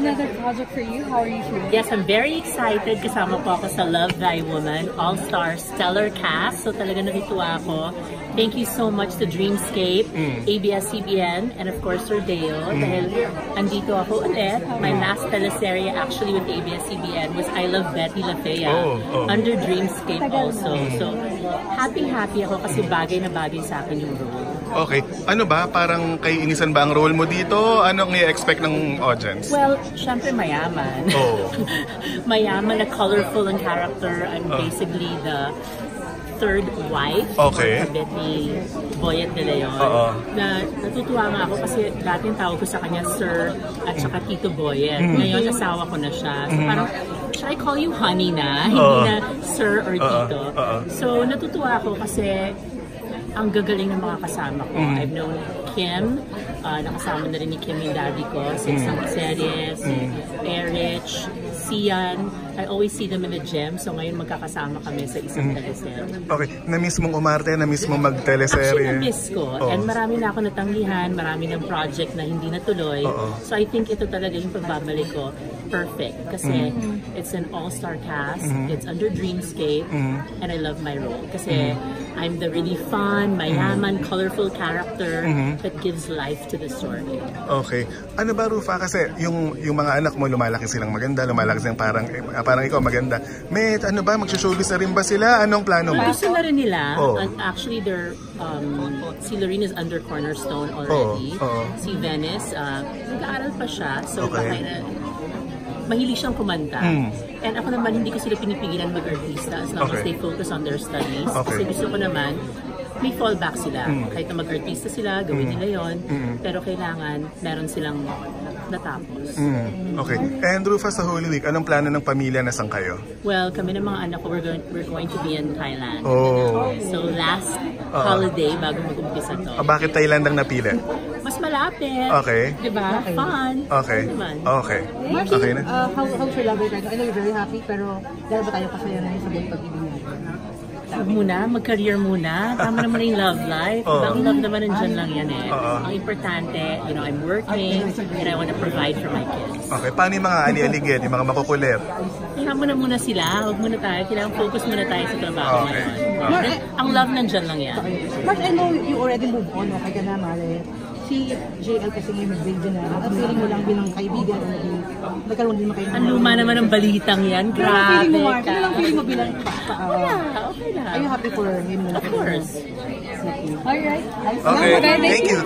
another project for you. How are you feeling? Yes, I'm very excited. Kasama po ako sa Love Thy Woman, all-star stellar cast. So talaga natutuwa ako. Thank you so much to Dreamscape, ABS-CBN, and of course Sir Dale. Dahil andito ako ulit. My last teleserye actually with ABS-CBN was I Love Betty La Fea under Dreamscape also. So happy ako kasi bagay na bagay sa akin yung role. Okay. Ano ba? Parang kay Inisan ba ang role mo dito? Anong i-expect ng audience? Well, syempre mayaman. Mayaman na colorful ang character. I'm basically the third wife kabit ni Boyet De Leon. Na natutuwa nga ako kasi dating tawag ko sa kanya Sir at saka Tito Boyet. Ngayon asawa ko na siya. So parang, should I call you honey na? Hindi na Sir or Tito. So natutuwa ako kasi ang gagaling ng mga kasama ko. I've known Kim, nakasama na rin ni Kim yung daddy ko, si isang series, si Erich, Sian. I always see them in the gym, so ngayon magkakasama kami sa isang teleserye. Okay, na-miss mong umarte, na-miss mong mag-teleserye? Actually, na-miss ko. And marami na ako natanggihan, marami ng project na hindi natuloy. So I think ito talaga yung pagbabalik ko. Perfect. Kasi it's an all-star cast, it's under Dreamscape, and I love my role. Kasi I'm the really fun, mayaman, colorful character that gives life to the story. Okay. Ano ba, Rufa? Kasi yung mga anak mo, lumalaki silang maganda, lumalaki silang parang ikaw maganda. May ano ba, magsushowbiz na rin ba sila? Anong plano mo? Gusto na rin nila. Actually, si Lorene is under Cornerstone already. Si Venice, nag-aaral pa siya. So, mahilig siyang kumanta. And ako naman, hindi ko sila pinipigilan mag-artista as long as they focus on their studies. Kasi gusto ko naman, may fallback sila. Kahit na mag-artista sila, gawin nila yon. Pero kailangan, meron silang natapos. Okay. And Rufa, sa Holy Week, anong plano ng pamilya na saan kayo? Well, kami ng mga anak ko, we're going to be in Thailand. So last holiday, bago mag-umpisa to. Bakit Thailand ang napili? Mas malapit. Okay. Diba? Fun. Okay. Okay. Marky, Okay na. how's your love life right now? I know you're very happy, pero dahil ba tayo kasaya na yun sa buong pag-ibig natin? Muna, mag-career muna. Tama naman yung love life. Ang love naman nandyan lang yan eh. Ang importante, I'm working and I want to provide for my kids. Okay, paano yung mga ani-aligid, yung mga makukulit? Kaya muna sila. Huwag muna tayo. Kailangan focus muna tayo sa trabaho ngayon. Ang love nandyan lang yan. Mark, I know you already moved on. Okay ka na, Mare. Si JL kasi ngayon mag-video na. Ang feeling mo lang bilang kaibigan o nagkaroon din mo kayo? Ang luma naman ang balitang yan. Grabe ka. Ano lang feeling mo bilang okay lang. Are you happy for him? Of course. Alright. Okay, thank you.